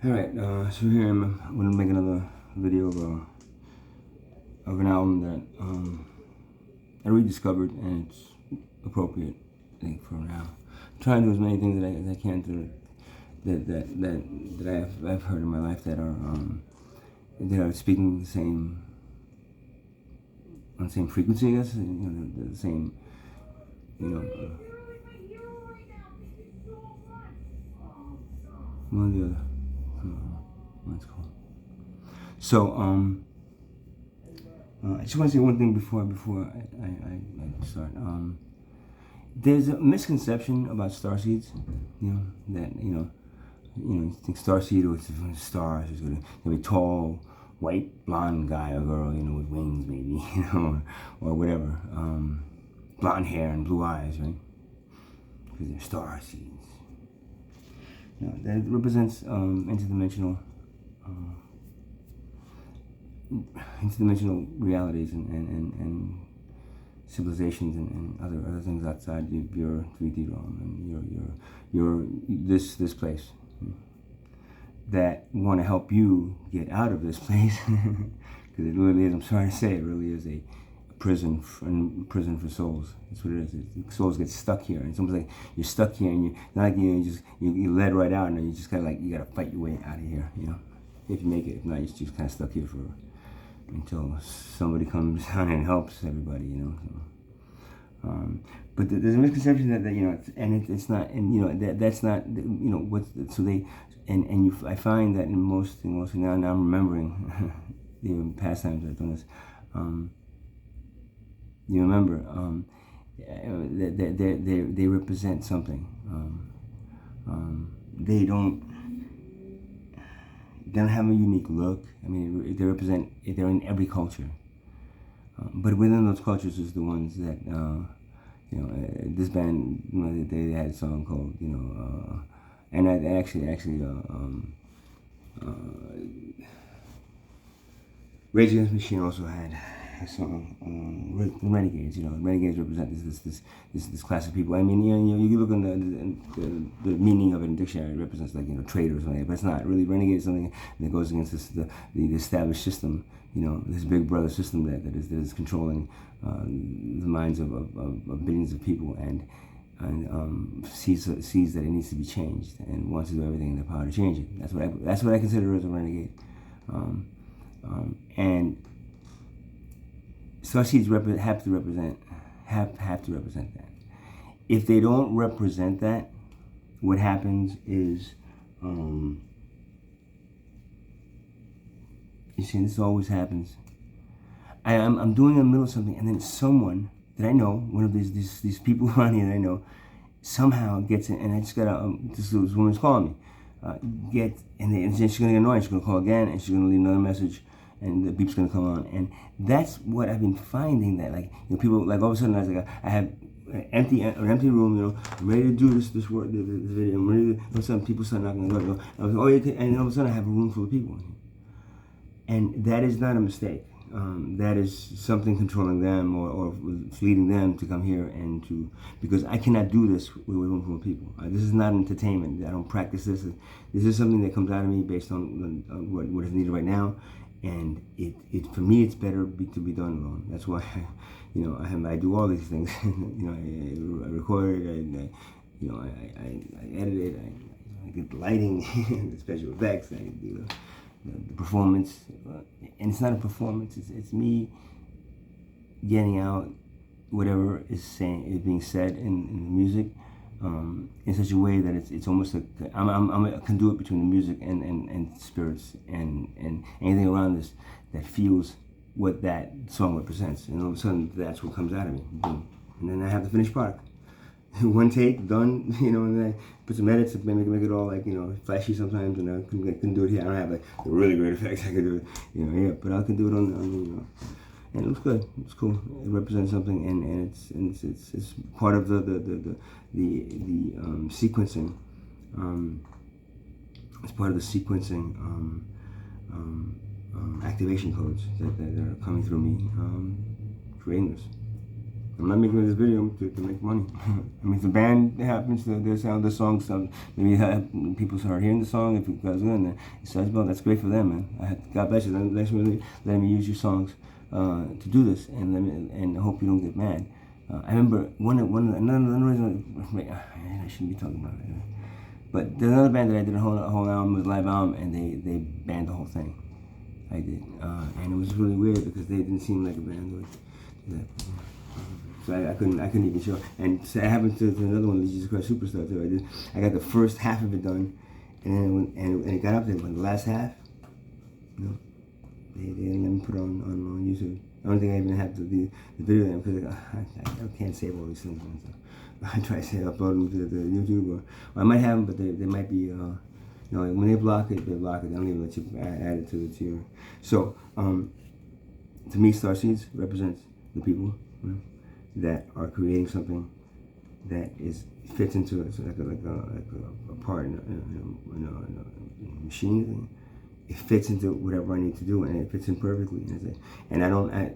Alright, so here I'm going to make another video of an album that I rediscovered, and it's appropriate, I think, for now. I'm trying to do as many things that I can to that I've heard in my life that are speaking the same, on the same frequency, I guess, the same, one or the other. That's cool. So, I just want to say one thing before I start. There's a misconception about starseeds, that you think starseed or it's stars, it's gonna be a tall, white, blonde guy or girl, with wings maybe, or whatever, blonde hair and blue eyes, right? Because they're starseeds. That represents interdimensional realities and civilizations and other things outside your 3D realm and your this place, that want to help you get out of this place, because it really is. I'm sorry to say, it really is a prison for souls. That's what it is. Souls get stuck here, and it's almost like you're stuck here, and you're led right out, and you just kind of you gotta fight your way out of here. If you make it. If not, you're just kind of stuck here until somebody comes down and helps everybody. But there's a misconception that it's not, and that's not so they I find that in most now I'm remembering even past times I've done this. You remember that they represent something. They don't have a unique look. I mean, they're in every culture. But within those cultures is the ones that, this band, they had a song called, and I actually, Rage Against the Machine also had a song, Renegades. Renegades represent this class of people. I mean, you look in the meaning of it in the dictionary, it represents traitors or something, but it's not really. Renegade is something that goes against the established system. This big brother system that is controlling the minds of billions of people, and sees that it needs to be changed and wants to do everything in their power to change it. That's what I consider as a renegade. And starseeds have to represent that. If they don't represent that, what happens is, you see, this always happens. I'm doing in the middle of something, and then someone that I know, one of these people around here that I know, somehow gets it, and I just got this woman's calling me. And then she's gonna get annoyed. She's gonna call again, and she's gonna leave another message, and the beep's gonna come on. And that's what I've been finding, that people, like, all of a sudden I have an empty room, I'm ready to do this work, this video. I'm ready to, all of a sudden people start knocking on the door. And all of a sudden I have a room full of people. And that is not a mistake. That is something controlling them or leading them to come here because I cannot do this with a room full of people. This is not entertainment. I don't practice this. This is something that comes out of me based on what is needed right now. And for me, it's better to be done alone. That's why I do all these things. I record it. I edit it. I get the lighting, the special effects. I do the performance, and it's not a performance. It's me getting out whatever is being said in the music, in such a way that it's almost like I'm a conduit between the music and spirits and anything around this that feels what that song represents, and all of a sudden that's what comes out of me. Boom. And then I have the finished product. One take, done, and then I put some edits to make it all flashy sometimes, and I couldn't do it here. I don't have the really great effects. I could do it, here, but I can do it on and it looks good. It's cool. It represents something, and it's part of the sequencing. It's part of the sequencing activation codes that are coming through me, creating this. I'm not making this video to make money. I mean, if the band happens to their sound, the song, maybe people start hearing the song. If it goes good, and it starts well, that's great for them, man. God bless you. Thanks for letting me use your songs to do this, and I hope you don't get mad. I remember another reason I shouldn't be talking about it. But there's another band that I did a whole album, was a live album, and they banned the whole thing. I did, and it was really weird because they didn't seem like a band would do that. So I couldn't even show. And so it happened to another one, the Jesus Christ Superstar too. I got the first half of it done, and then and it got up there, but the last half, no, they didn't let me put it on YouTube. I don't think I even have the video there because I can't save all these things. So I try to upload them to the YouTube, or I might have them, but they might be, when they block it, they block it. They don't even let you add it to your. So, to me, Starseeds represents the people that are creating something that fits into it, so like a part in a machine thing. It fits into whatever I need to do, and it fits in perfectly. And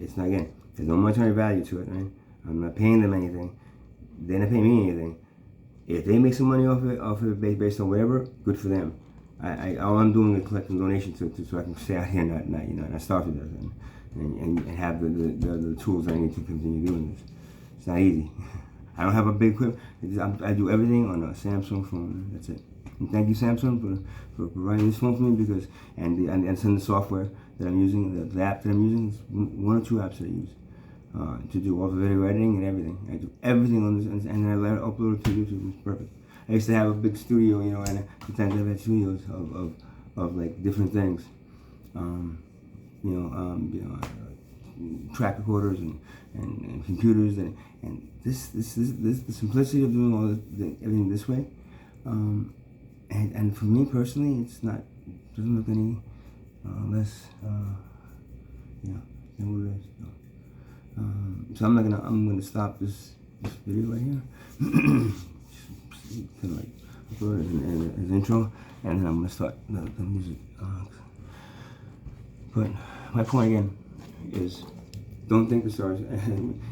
it's not, again, there's no monetary value to it, right? I'm not paying them anything. They're not paying me anything. If they make some money off of it based on whatever, good for them. All I'm doing is collecting donations so I can stay out here and not starve to death, and have the tools I need to continue doing this. It's not easy. I don't have a big equipment. I do everything on a Samsung phone. That's it. And thank you, Samsung, for providing this phone for me, because and some of the software that I'm using, the app that I'm using, is one or two apps that I use to do all the video editing and everything. I do everything on this, and then I let it upload it to YouTube. It's perfect. I used to have a big studio, and sometimes I've had studios of like different things, track recorders and computers, and this the simplicity of doing everything this way. And for me personally, doesn't look any less, than what it is. So I'm gonna stop this video right here. Kind of like upload it as intro, and then I'm gonna start the music. But my point again is, don't think the stars.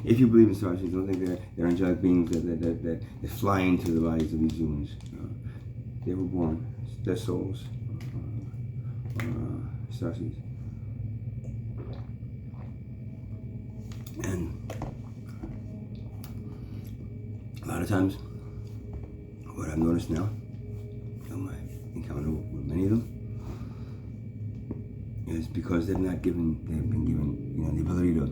If you believe in stars, don't think they're angelic beings that fly into the bodies of these humans. They were born, their souls, starseeds. And a lot of times, what I've noticed now, in my encounter with many of them, is because they've been given, the ability to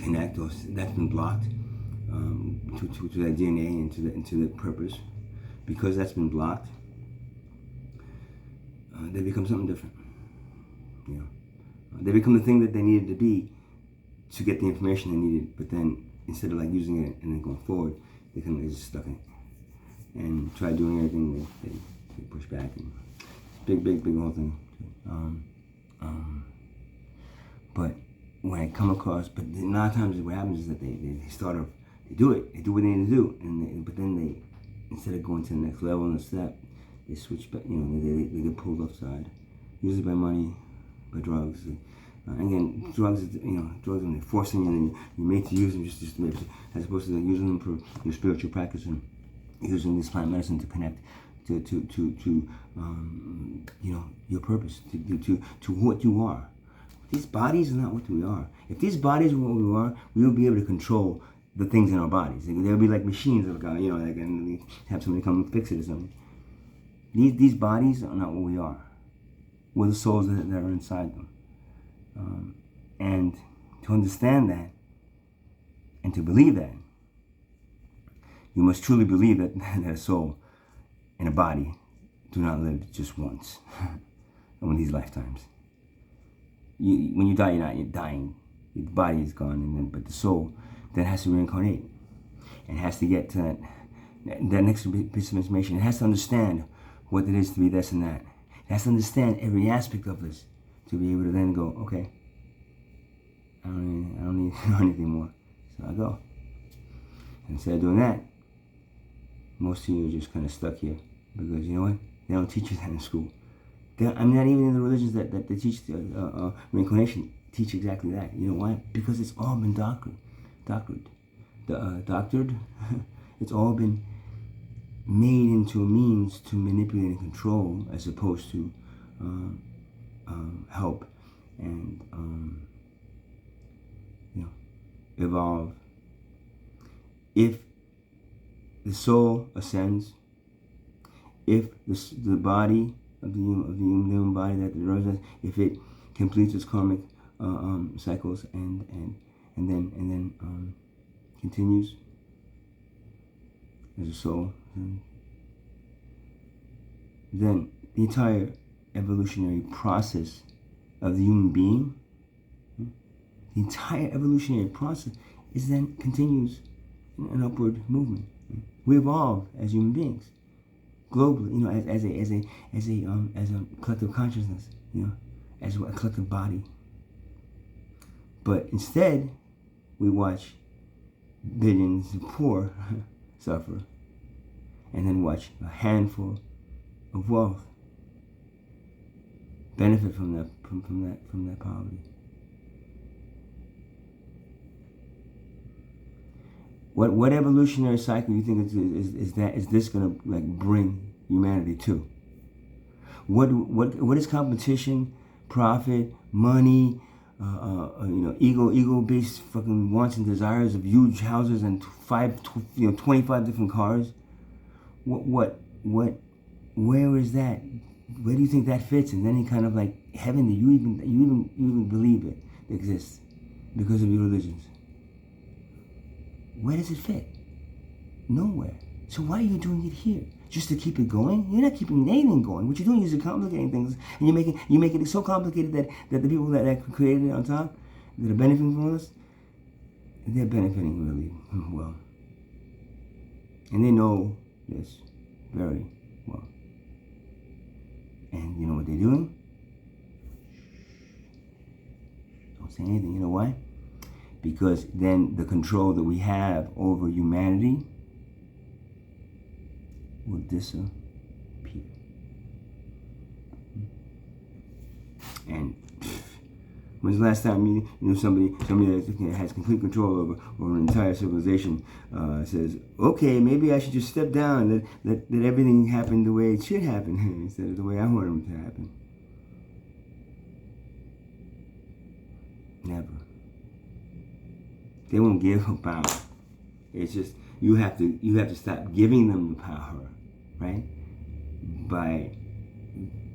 connect, or that's been blocked to that DNA and into the purpose. Because that's been blocked, they become something different. They become the thing that they needed to be to get the information they needed. But then instead of using it and then going forward, they just stuck in it and try doing everything. They push back, and big whole thing. But when I come across, but a lot of times what happens is that they do what they need to do, but then they, instead of going to the next level and step, they switch back. They get pulled offside, usually by money, by drugs. Again, drugs when they're forcing you, and you're made to use them just to make, as opposed to using them for your spiritual practice and using this plant medicine to connect to your purpose, to what you are. These bodies are not what we are. If these bodies were what we are, we would be able to control the things in our bodies. They'll be like machines, and have somebody come and fix it or something. These bodies are not what we are. We're the souls that are inside them. And to understand that, and to believe that, you must truly believe that a soul and a body do not live just once in these lifetimes. When you die, you're dying. The body is gone, but the soul then has to reincarnate and has to get to that next piece of information. It has to understand what it is to be this and that. It has to understand every aspect of this to be able to then go, okay, I don't need to know anything more, so I go. And instead of doing that, most of you are just kind of stuck here, because you know what? They don't teach you that in school. Not even in the religions that they teach reincarnation teach exactly that. You know why? Because it's all been doctored. doctored. It's all been made into a means to manipulate and control, as opposed to help and evolve. If the soul ascends, if the body of the human body that the represents, if it completes its karmic cycles and then continues as a soul, then the entire evolutionary process of the human being, the entire evolutionary process is then continues in an upward movement. We evolve as human beings, globally, as a collective consciousness, as a collective body. But instead, we watch billions of poor suffer, and then watch a handful of wealth benefit from that poverty. What evolutionary cycle you think is this going to bring humanity to? What is competition, profit, money, ego-based fucking wants and desires of huge houses and 25 different cars? Where is that? Where do you think that fits in any kind of heaven that you even believe it exists because of your religions? Where does it fit? Nowhere. So why are you doing it here? Just to keep it going? You're not keeping anything going. What you're doing is you're complicating things, and you're making it so complicated that the people that created it on top, that are benefiting from this, they're benefiting really well. And they know this very well. And you know what they're doing? Don't say anything. You know why? Because then the control that we have over humanity will disappear. And when's the last time somebody that has complete control over an entire civilization says, okay, maybe I should just step down and let everything happen the way it should happen instead of the way I want it to happen? Never. They won't give them power. It's just you have to stop giving them the power, right? By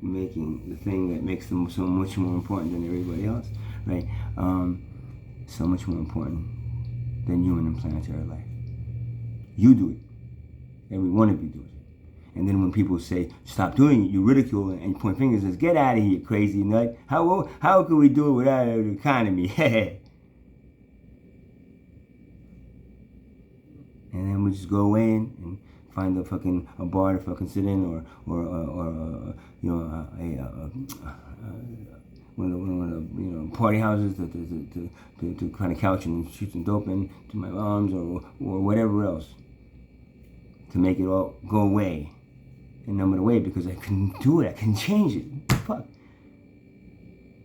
making the thing that makes them so much more important than everybody else, right? So much more important than human and planetary life. You do it. Every one of you do it. And then when people say stop doing it, you ridicule it and you point fingers and say, get out of here, crazy nut. How could we do it without an economy? And then we just go away and find a bar to fucking sit in, or one of the party houses to kind of couch and shoot some dope into my arms or whatever else to make it all go away and numb it away, because I couldn't do it. I couldn't change it. Fuck.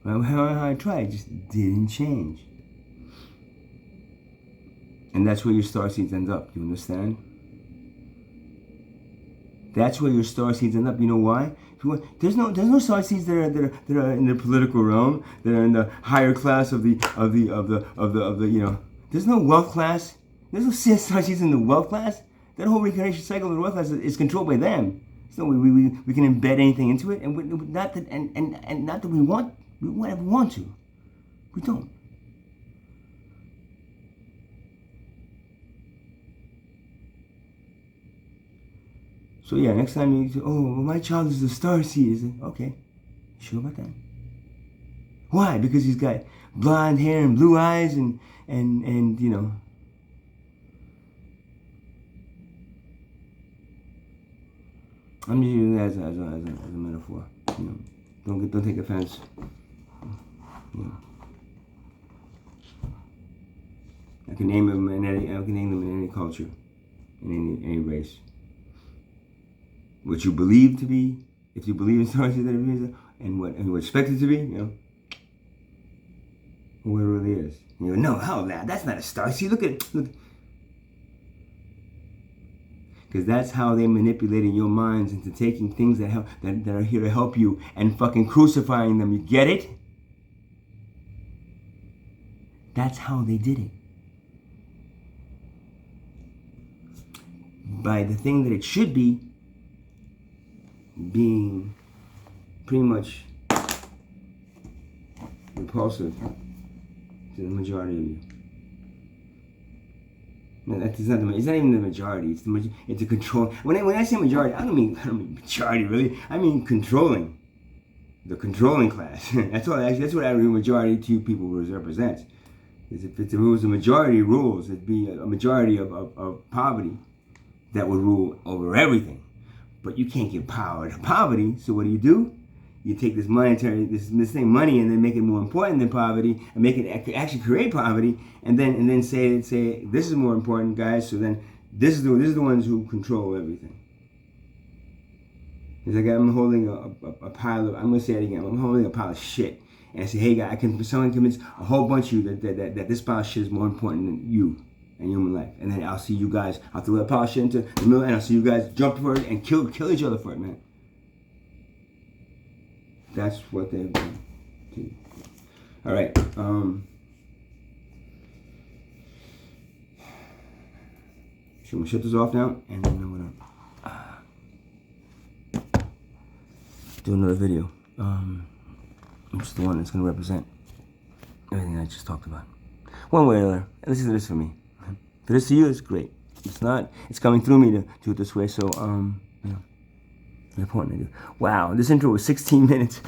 How I tried, it just didn't change. And that's where your star seeds end up. You understand? That's where your star seeds end up. You know why? There's no star seeds that are in the political realm, that are in the higher class of the There's no wealth class. There's no star seeds in the wealth class. That whole reincarnation cycle of the wealth class is controlled by them. So we can embed anything into it, and not that we want to. We don't. So yeah, next time you say, oh, well, my child is a star seed. Okay, sure about that? Why? Because he's got blonde hair and blue eyes and I'm just using that as a metaphor. Don't take offense. I can name them in any culture, in any race. What you believe to be, if you believe in stars and what you expect it to be, what it really is. No, hell, that's not a star. See, look. Because that's how they manipulated your minds into taking things that are here to help you and fucking crucifying them. You get it? That's how they did it. By the thing that it should be being pretty much repulsive to the majority of you. No, it's not even the majority. It's a control. When I say majority, I don't mean majority really. I mean controlling. The controlling class. That's what I mean. Majority to you people represents. Is if it was a majority rules, it'd be a majority of poverty that would rule over everything. But you can't give power to poverty. So what do? You take this thing money and then make it more important than poverty and make it actually create poverty and then say this is more important, guys. So then this is the ones who control everything. It's like I'm holding a pile of, I'm gonna say it again, I'm holding a pile of shit. And I say, hey guys, someone convince a whole bunch of you that this pile of shit is more important than you and human life. And then I'll see you guys, I'll throw that pile of shit into the middle and I'll see you guys jump for it and kill each other for it, man. That's what they've done to you. All right. So I'm gonna shut this off now, and then I'm gonna do another video. Which is the one that's gonna represent everything I just talked about, one way or another. And this is for me. For this to you, it's great. It's not. It's coming through me to do it this way. So you know. Important to do. Wow, this intro was 16 minutes.